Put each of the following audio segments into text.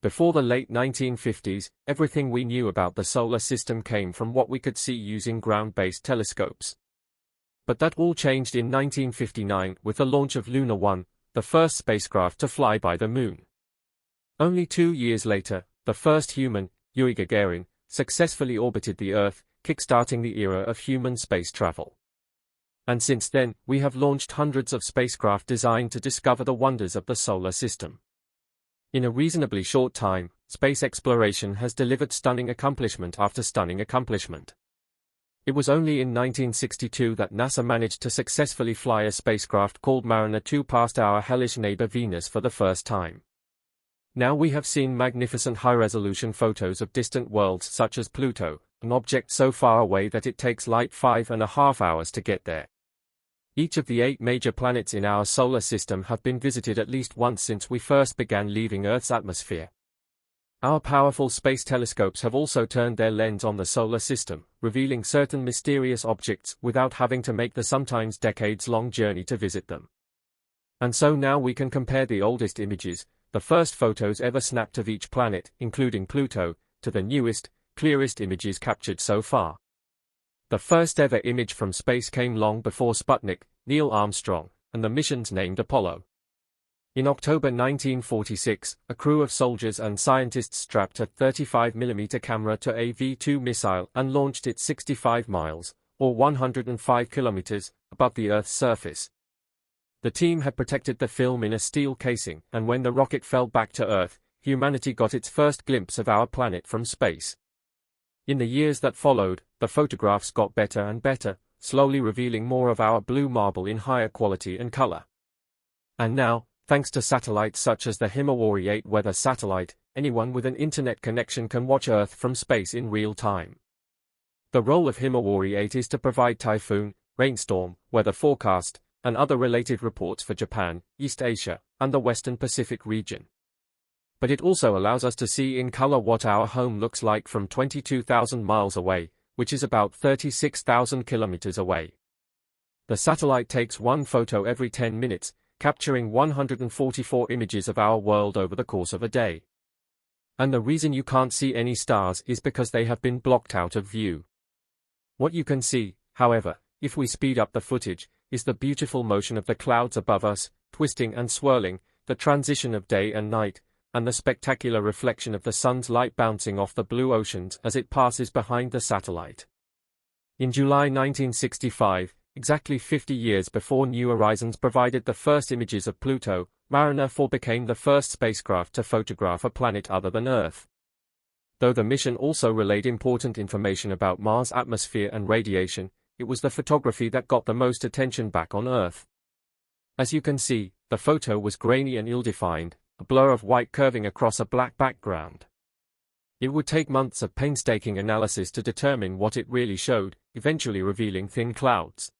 Before the late 1950s, everything we knew about the solar system came from what we could see using ground-based telescopes. But that all changed in 1959 with the launch of Luna 1, the first spacecraft to fly by the Moon. Only 2 years later, the first human, Yuri Gagarin, successfully orbited the Earth, kickstarting the era of human space travel. And since then, we have launched hundreds of spacecraft designed to discover the wonders of the solar system. In a reasonably short time, space exploration has delivered stunning accomplishment after stunning accomplishment. It was only in 1962 that NASA managed to successfully fly a spacecraft called Mariner 2 past our hellish neighbor Venus for the first time. Now we have seen magnificent high-resolution photos of distant worlds such as Pluto, an object so far away that it takes light 5.5 hours to get there. Each of the 8 major planets in our solar system have been visited at least once since we first began leaving Earth's atmosphere. Our powerful space telescopes have also turned their lens on the solar system, revealing certain mysterious objects without having to make the sometimes decades-long journey to visit them. And so now we can compare the oldest images, the first photos ever snapped of each planet, including Pluto, to the newest, clearest images captured so far. The first ever image from space came long before Sputnik, Neil Armstrong, and the missions named Apollo. In October 1946, a crew of soldiers and scientists strapped a 35mm camera to a V-2 missile and launched it 65 miles, or 105 kilometers, above the Earth's surface. The team had protected the film in a steel casing, and when the rocket fell back to Earth, humanity got its first glimpse of our planet from space. In the years that followed, the photographs got better and better, slowly revealing more of our blue marble in higher quality and color. And now, thanks to satellites such as the Himawari 8 weather satellite, anyone with an internet connection can watch Earth from space in real time. The role of Himawari 8 is to provide typhoon, rainstorm, weather forecast, and other related reports for Japan, East Asia, and the Western Pacific region. But it also allows us to see in color what our home looks like from 22,000 miles away, which is about 36,000 kilometers away. The satellite takes one photo every 10 minutes, capturing 144 images of our world over the course of a day. And the reason you can't see any stars is because they have been blocked out of view. What you can see, however, if we speed up the footage, is the beautiful motion of the clouds above us, twisting and swirling, the transition of day and night, and the spectacular reflection of the sun's light bouncing off the blue oceans as it passes behind the satellite. In July 1965, exactly 50 years before New Horizons provided the first images of Pluto, Mariner 4 became the first spacecraft to photograph a planet other than Earth. Though the mission also relayed important information about Mars' atmosphere and radiation, it was the photography that got the most attention back on Earth. As you can see, the photo was grainy and ill-defined, a blur of white curving across a black background. It would take months of painstaking analysis to determine what it really showed, eventually revealing thin clouds.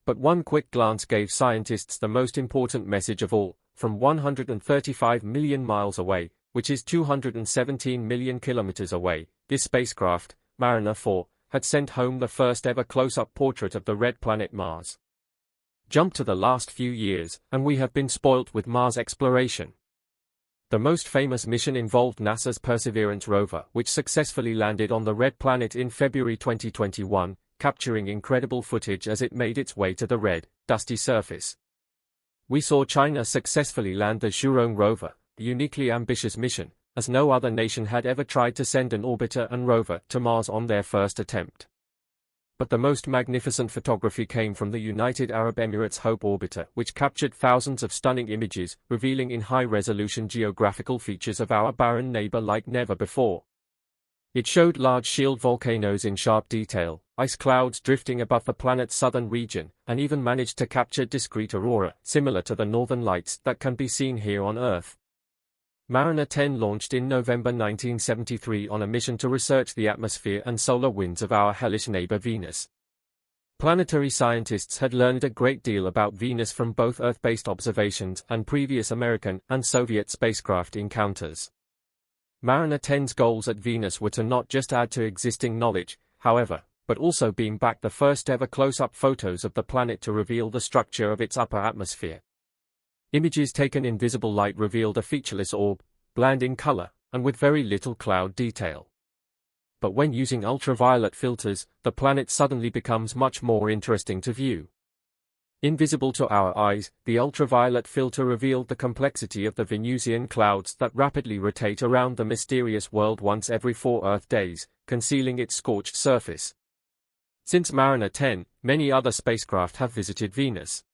But one quick glance gave scientists the most important message of all: from 135 million miles away, which is 217 million kilometers away, this spacecraft, Mariner 4, had sent home the first ever close-up portrait of the red planet Mars. Jump to the last few years, and we have been spoilt with Mars exploration. The most famous mission involved NASA's Perseverance rover, which successfully landed on the red planet in February 2021, capturing incredible footage as it made its way to the red, dusty surface. We saw China successfully land the Zhurong rover, a uniquely ambitious mission, as no other nation had ever tried to send an orbiter and rover to Mars on their first attempt. But the most magnificent photography came from the United Arab Emirates Hope orbiter, which captured thousands of stunning images, revealing in high-resolution geographical features of our barren neighbor like never before. It showed large shield volcanoes in sharp detail, ice clouds drifting above the planet's southern region, and even managed to capture discrete aurora, similar to the northern lights that can be seen here on Earth. Mariner 10 launched in November 1973 on a mission to research the atmosphere and solar winds of our hellish neighbor Venus. Planetary scientists had learned a great deal about Venus from both Earth-based observations and previous American and Soviet spacecraft encounters. Mariner 10's goals at Venus were to not just add to existing knowledge, however, but also beam back the first ever close-up photos of the planet to reveal the structure of its upper atmosphere. Images taken in visible light revealed a featureless orb, bland in color, and with very little cloud detail. But when using ultraviolet filters, the planet suddenly becomes much more interesting to view. Invisible to our eyes, the ultraviolet filter revealed the complexity of the Venusian clouds that rapidly rotate around the mysterious world once every 4 Earth days, concealing its scorched surface. Since Mariner 10, many other spacecraft have visited Venus.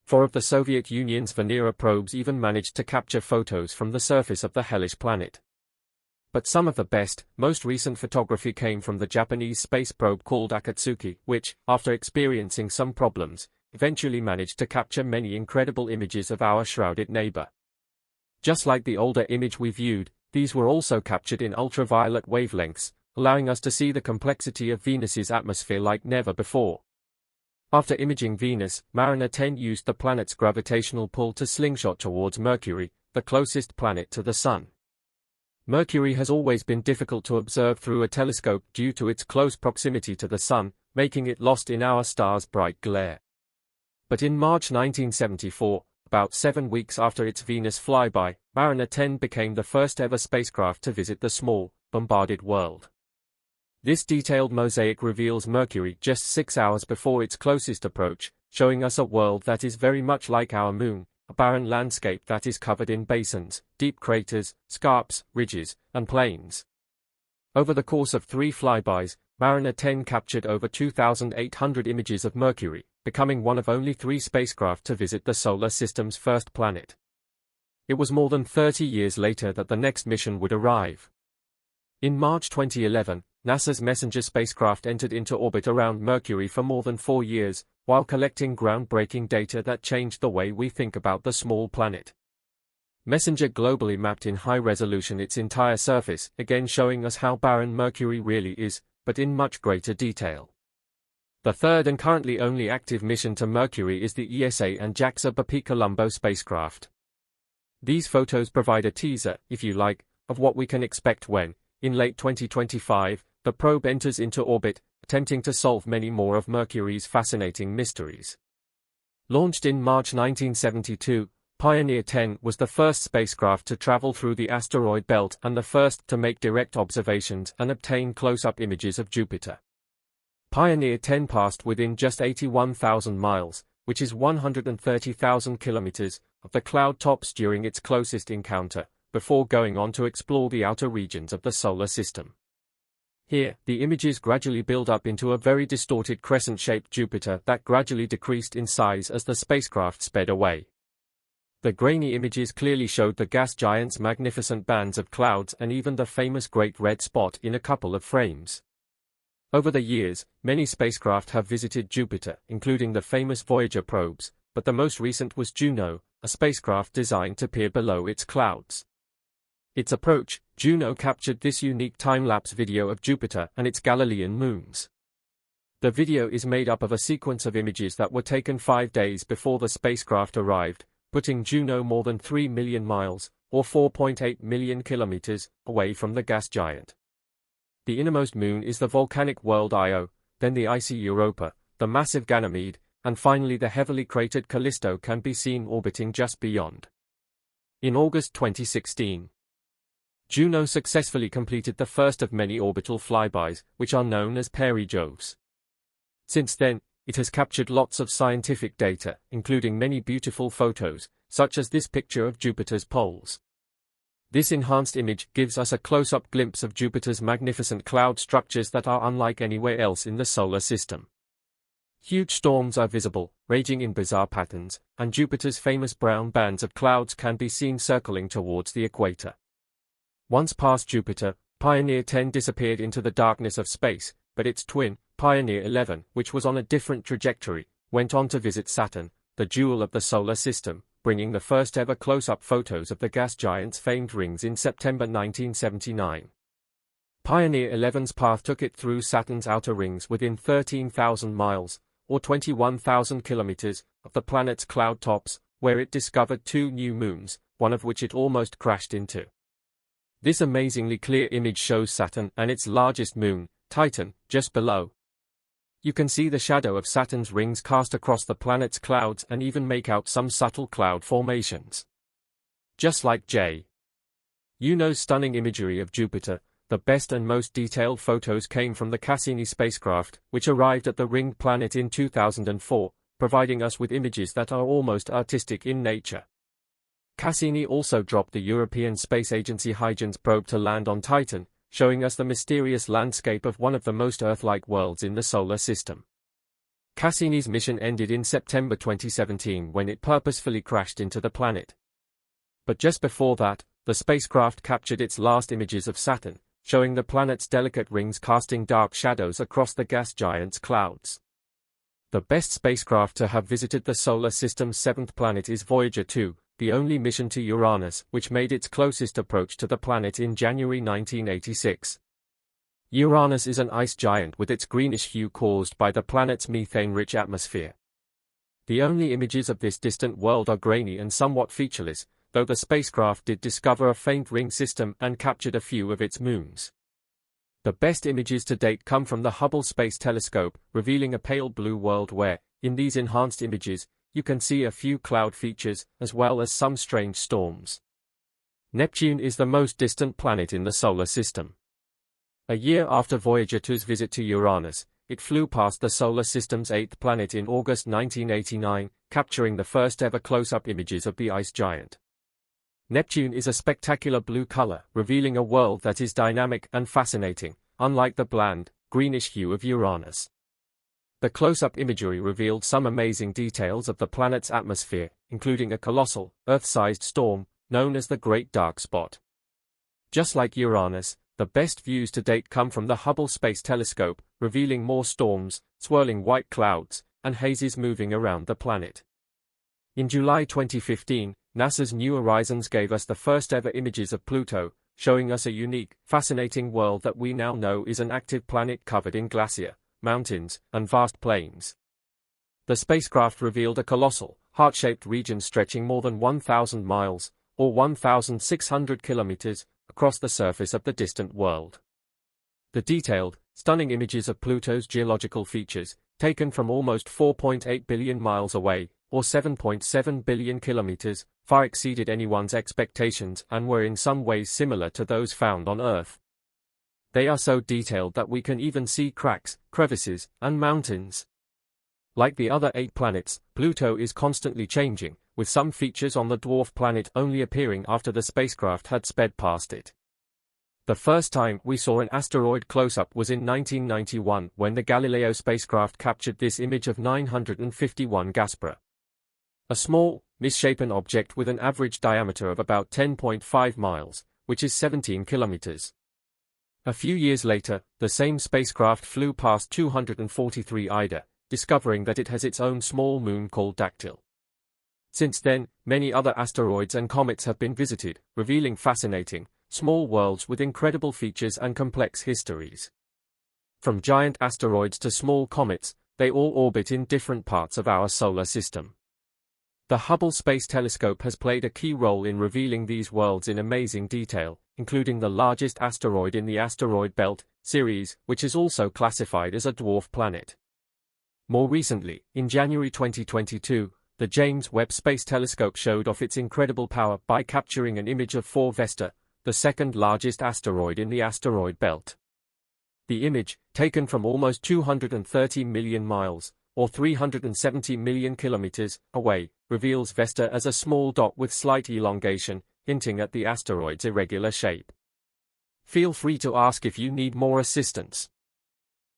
4 of the Soviet Union's Venera probes even managed to capture photos from the surface of the hellish planet. But some of the best, most recent photography came from the Japanese space probe called Akatsuki, which, after experiencing some problems, eventually managed to capture many incredible images of our shrouded neighbor. Just like the older image we viewed, these were also captured in ultraviolet wavelengths, allowing us to see the complexity of Venus's atmosphere like never before. After imaging Venus, Mariner 10 used the planet's gravitational pull to slingshot towards Mercury, the closest planet to the Sun. Mercury has always been difficult to observe through a telescope due to its close proximity to the Sun, making it lost in our star's bright glare. But in March 1974, about 7 weeks after its Venus flyby, Mariner 10 became the first ever spacecraft to visit the small, bombarded world. This detailed mosaic reveals Mercury just 6 hours before its closest approach, showing us a world that is very much like our Moon, a barren landscape that is covered in basins, deep craters, scarps, ridges, and plains. Over the course of 3 flybys, Mariner 10 captured over 2,800 images of Mercury, becoming one of only 3 spacecraft to visit the Solar System's first planet. It was more than 30 years later that the next mission would arrive. In March 2011, NASA's Messenger spacecraft entered into orbit around Mercury for more than 4 years, while collecting groundbreaking data that changed the way we think about the small planet. Messenger globally mapped in high resolution its entire surface, again showing us how barren Mercury really is, but in much greater detail. The third and currently only active mission to Mercury is the ESA and JAXA BepiColombo spacecraft. These photos provide a teaser, if you like, of what we can expect when, in late 2025, the probe enters into orbit, attempting to solve many more of Mercury's fascinating mysteries. Launched in March 1972, Pioneer 10 was the first spacecraft to travel through the asteroid belt and the first to make direct observations and obtain close-up images of Jupiter. Pioneer 10 passed within just 81,000 miles, which is 130,000 kilometers, of the cloud tops during its closest encounter, before going on to explore the outer regions of the Solar System. Here, the images gradually build up into a very distorted crescent-shaped Jupiter that gradually decreased in size as the spacecraft sped away. The grainy images clearly showed the gas giant's magnificent bands of clouds and even the famous Great Red Spot in a couple of frames. Over the years, many spacecraft have visited Jupiter, including the famous Voyager probes, but the most recent was Juno, a spacecraft designed to peer below its clouds. Its approach, Juno captured this unique time-lapse video of Jupiter and its Galilean moons. The video is made up of a sequence of images that were taken 5 days before the spacecraft arrived, putting Juno more than 3 million miles, or 4.8 million kilometers, away from the gas giant. The innermost moon is the volcanic world Io, then the icy Europa, the massive Ganymede, and finally the heavily cratered Callisto can be seen orbiting just beyond. In August 2016, Juno successfully completed the first of many orbital flybys, which are known as perijovs. Since then, it has captured lots of scientific data, including many beautiful photos, such as this picture of Jupiter's poles. This enhanced image gives us a close-up glimpse of Jupiter's magnificent cloud structures that are unlike anywhere else in the Solar System. Huge storms are visible, raging in bizarre patterns, and Jupiter's famous brown bands of clouds can be seen circling towards the equator. Once past Jupiter, Pioneer 10 disappeared into the darkness of space, but its twin, Pioneer 11, which was on a different trajectory, went on to visit Saturn, the jewel of the Solar System, bringing the first ever close-up photos of the gas giant's famed rings in September 1979. Pioneer 11's path took it through Saturn's outer rings within 13,000 miles, or 21,000 kilometers, of the planet's cloud tops, where it discovered 2 new moons, one of which it almost crashed into. This amazingly clear image shows Saturn and its largest moon, Titan, just below. You can see the shadow of Saturn's rings cast across the planet's clouds and even make out some subtle cloud formations. Just like J. Juno's stunning imagery of Jupiter. The best and most detailed photos came from the Cassini spacecraft, which arrived at the ringed planet in 2004, providing us with images that are almost artistic in nature. Cassini also dropped the European Space Agency Huygens probe to land on Titan, showing us the mysterious landscape of one of the most Earth-like worlds in the solar system. Cassini's mission ended in September 2017 when it purposefully crashed into the planet. But just before that, the spacecraft captured its last images of Saturn, showing the planet's delicate rings casting dark shadows across the gas giant's clouds. The best spacecraft to have visited the solar system's seventh planet is Voyager 2, the only mission to Uranus, which made its closest approach to the planet in January 1986. Uranus is an ice giant with its greenish hue caused by the planet's methane-rich atmosphere. The only images of this distant world are grainy and somewhat featureless, though the spacecraft did discover a faint ring system and captured a few of its moons. The best images to date come from the Hubble Space Telescope, revealing a pale blue world where, in these enhanced images, you can see a few cloud features, as well as some strange storms. Neptune is the most distant planet in the solar system. A year after Voyager 2's visit to Uranus, it flew past the solar system's eighth planet in August 1989, capturing the first ever close-up images of the ice giant. Neptune is a spectacular blue color, revealing a world that is dynamic and fascinating, unlike the bland, greenish hue of Uranus. The close-up imagery revealed some amazing details of the planet's atmosphere, including a colossal, Earth-sized storm, known as the Great Dark Spot. Just like Uranus, the best views to date come from the Hubble Space Telescope, revealing more storms, swirling white clouds, and hazes moving around the planet. In July 2015, NASA's New Horizons gave us the first ever images of Pluto, showing us a unique, fascinating world that we now know is an active planet covered in glacier, mountains, and vast plains. The spacecraft revealed a colossal, heart-shaped region stretching more than 1,000 miles, or 1,600 kilometers, across the surface of the distant world. The detailed, stunning images of Pluto's geological features, taken from almost 4.8 billion miles away, or 7.7 billion kilometers, far exceeded anyone's expectations and were in some ways similar to those found on Earth. They are so detailed that we can even see cracks, crevices, and mountains. Like the other 8 planets, Pluto is constantly changing, with some features on the dwarf planet only appearing after the spacecraft had sped past it. The first time we saw an asteroid close-up was in 1991 when the Galileo spacecraft captured this image of 951 Gaspra. A small, misshapen object with an average diameter of about 10.5 miles, which is 17 kilometers. A few years later, the same spacecraft flew past 243 Ida, discovering that it has its own small moon called Dactyl. Since then, many other asteroids and comets have been visited, revealing fascinating, small worlds with incredible features and complex histories. From giant asteroids to small comets, they all orbit in different parts of our solar system. The Hubble Space Telescope has played a key role in revealing these worlds in amazing detail, including the largest asteroid in the asteroid belt, Ceres, which is also classified as a dwarf planet. More recently, in January 2022, the James Webb Space Telescope showed off its incredible power by capturing an image of 4 Vesta, the second largest asteroid in the asteroid belt. The image, taken from almost 230 million miles, or 370 million kilometers, away, reveals Vesta as a small dot with slight elongation, hinting at the asteroid's irregular shape. Feel free to ask if you need more assistance.